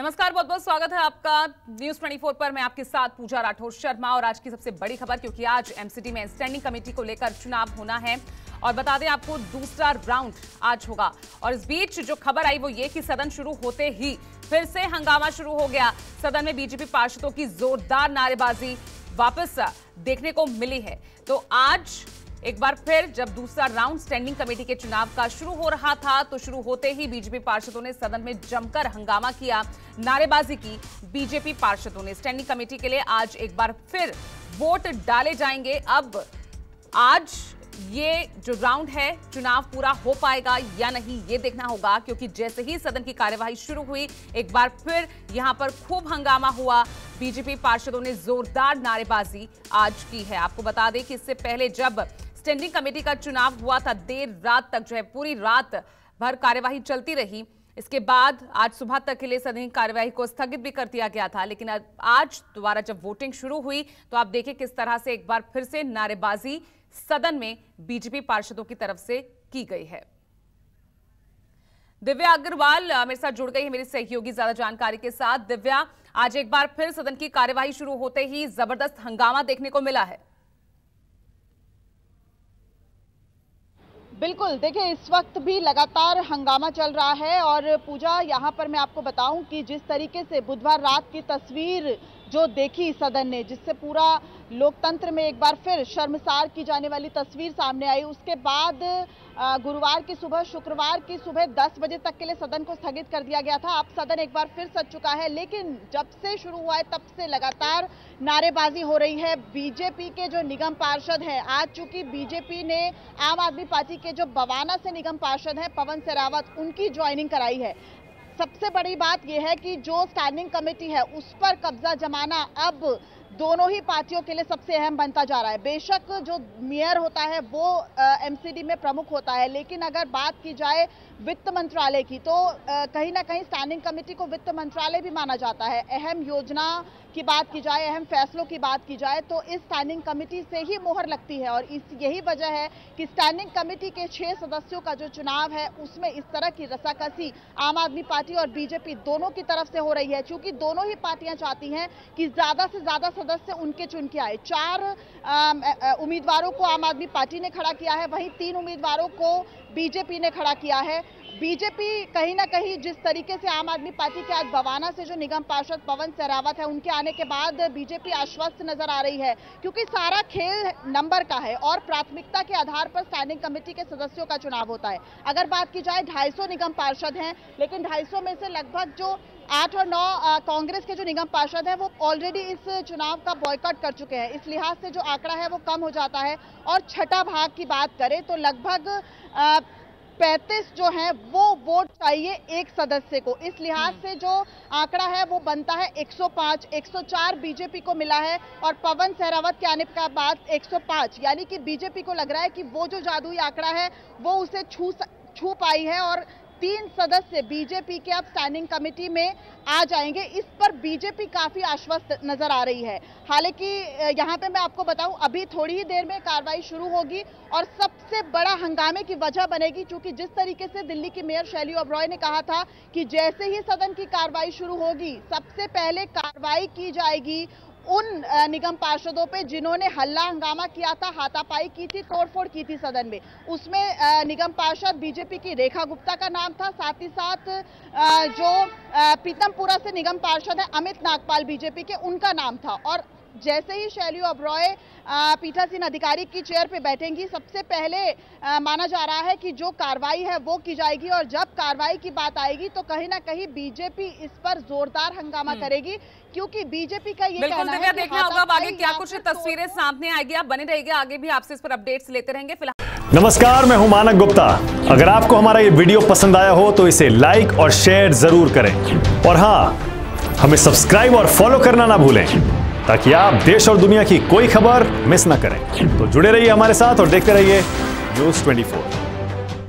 नमस्कार, बहुत बहुत स्वागत है आपका न्यूज 24 पर। मैं आपके साथ पूजा राठौर शर्मा और आज की सबसे बड़ी खबर, क्योंकि आज एमसीडी में स्टैंडिंग कमेटी को लेकर चुनाव होना है और बता दें आपको दूसरा राउंड आज होगा। और इस बीच जो खबर आई वो ये कि सदन शुरू होते ही फिर से हंगामा शुरू हो गया। सदन में बीजेपी पार्षदों की जोरदार नारेबाजी वापस देखने को मिली है। तो आज एक बार फिर जब दूसरा राउंड स्टैंडिंग कमेटी के चुनाव का शुरू हो रहा था तो शुरू होते ही बीजेपी पार्षदों ने सदन में जमकर हंगामा किया, नारेबाजी की। बीजेपी पार्षदों ने स्टैंडिंग कमेटी के लिए आज एक बार फिर वोट डाले जाएंगे। अब आज ये जो राउंड है चुनाव पूरा हो पाएगा या नहीं ये देखना होगा, क्योंकि जैसे ही सदन की कार्यवाही शुरू हुई एक बार फिर यहां पर खूब हंगामा हुआ। बीजेपी पार्षदों ने जोरदार नारेबाजी आज की है। आपको बता दें कि इससे पहले जब स्टैंडिंग कमेटी का चुनाव हुआ था देर रात तक जो है पूरी रात भर कार्यवाही चलती रही। इसके बाद आज सुबह तक के लिए सदन की कार्यवाही को स्थगित भी कर दिया गया था। लेकिन आज दोबारा जब वोटिंग शुरू हुई तो आप देखें किस तरह से एक बार फिर से नारेबाजी सदन में बीजेपी पार्षदों की तरफ से की गई है। दिव्या अग्रवाल मेरे साथ जुड़ गई है, मेरी सहयोगी, ज्यादा जानकारी के साथ। दिव्या, आज एक बार फिर सदन की कार्यवाही शुरू होते ही जबरदस्त हंगामा देखने को मिला है। बिल्कुल, देखिए इस वक्त भी लगातार हंगामा चल रहा है। और पूजा, यहाँ पर मैं आपको बताऊं कि जिस तरीके से बुधवार रात की तस्वीर जो देखी सदन ने, जिससे पूरा लोकतंत्र में एक बार फिर शर्मसार की जाने वाली तस्वीर सामने आई, उसके बाद गुरुवार की सुबह, शुक्रवार की सुबह 10 बजे तक के लिए सदन को स्थगित कर दिया गया था। अब सदन एक बार फिर सज चुका है, लेकिन जब से शुरू हुआ है तब से लगातार नारेबाजी हो रही है। बीजेपी के जो निगम पार्षद हैं, आज चूंकि बीजेपी ने आम आदमी पार्टी के जो बवाना से निगम पार्षद हैं पवन सेहरावत, उनकी ज्वाइनिंग कराई है। सबसे बड़ी बात यह है कि जो स्टैंडिंग कमेटी है उस पर कब्जा जमाना अब दोनों ही पार्टियों के लिए सबसे अहम बनता जा रहा है। बेशक जो मेयर होता है वो एमसीडी में प्रमुख होता है, लेकिन अगर बात की जाए वित्त मंत्रालय की तो कहीं ना कहीं स्टैंडिंग कमेटी को वित्त मंत्रालय भी माना जाता है। अहम योजना की बात की जाए, अहम फैसलों की बात की जाए तो इस स्टैंडिंग कमेटी से ही मोहर लगती है। और यही वजह है कि स्टैंडिंग कमेटी के 6 सदस्यों का जो चुनाव है उसमें इस तरह की रसाकसी आम आदमी पार्टी और बीजेपी दोनों की तरफ से हो रही है, क्योंकि दोनों ही पार्टियां चाहती हैं कि ज्यादा से ज्यादा सदस्य उनके चुन के आए। 4 उम्मीदवारों को आम आदमी पार्टी ने खड़ा किया है, वहीं 3 उम्मीदवारों को बीजेपी ने खड़ा किया है। बीजेपी कहीं ना कहीं जिस तरीके से आम आदमी पार्टी के आज बवाना से जो निगम पार्षद पवन सेहरावत है उनके आने के बाद बीजेपी आश्वस्त नजर आ रही है, क्योंकि सारा खेल नंबर का है और प्राथमिकता के आधार पर स्टैंडिंग कमेटी के सदस्यों का चुनाव होता है। अगर बात की जाए 250 निगम पार्षद हैं, लेकिन 250 में से लगभग जो 8 और 9 कांग्रेस के जो निगम पार्षद हैं वो ऑलरेडी इस चुनाव का बॉयकॉट कर चुके हैं। इस लिहाज से जो आंकड़ा है वो कम हो जाता है। और छठा भाग की बात करें तो लगभग 35 जो है वो वोट चाहिए एक सदस्य को। इस लिहाज से जो आंकड़ा है वो बनता है 105। 104 बीजेपी को मिला है और पवन सेहरावत के आने के बाद 105, यानी कि बीजेपी को लग रहा है कि वो जो जादुई आंकड़ा है वो उसे छू पाई है और 3 सदस्य बीजेपी के अब स्टैंडिंग कमेटी में आ जाएंगे। इस पर बीजेपी काफी आश्वस्त नजर आ रही है। हालांकि यहाँ पे मैं आपको बताऊं अभी थोड़ी ही देर में कार्रवाई शुरू होगी और सबसे बड़ा हंगामे की वजह बनेगी, क्योंकि जिस तरीके से दिल्ली की मेयर शैली ओबरॉय ने कहा था कि जैसे ही सदन की कार्रवाई शुरू होगी सबसे पहले कार्रवाई की जाएगी उन निगम पार्षदों पे जिन्होंने हल्ला हंगामा किया था, हाथापाई की थी, तोड़फोड़ की थी सदन में। उसमें निगम पार्षद बीजेपी की रेखा गुप्ता का नाम था, साथ ही साथ जो पीतमपुरा से निगम पार्षद है अमित नागपाल बीजेपी के, उनका नाम था। और जैसे ही शैली ओबरॉय पीठासीन अधिकारी की चेयर पे बैठेंगी सबसे पहले माना जा रहा है कि जो कार्रवाई है वो की जाएगी। और जब कार्रवाई की बात आएगी तो कहीं ना कहीं बीजेपी इस पर जोरदार हंगामा करेगी, क्योंकि बीजेपी का ये कहना है कि देखना होगा आगे क्या कुछ तस्वीरें सामने आएगी। आप बने रहिएगा, आगे भी आपसे इस पर अपडेट्स लेते रहेंगे। फिलहाल नमस्कार, मैं हूं मानक गुप्ता। अगर आपको हमारा ये वीडियो पसंद आया हो तो इसे लाइक और शेयर जरूर करें। और हाँ, हमें सब्सक्राइब और फॉलो करना ना भूलें ताकि आप देश और दुनिया की कोई खबर मिस ना करें। तो जुड़े रहिए हमारे साथ और देखते रहिए न्यूज़ 24।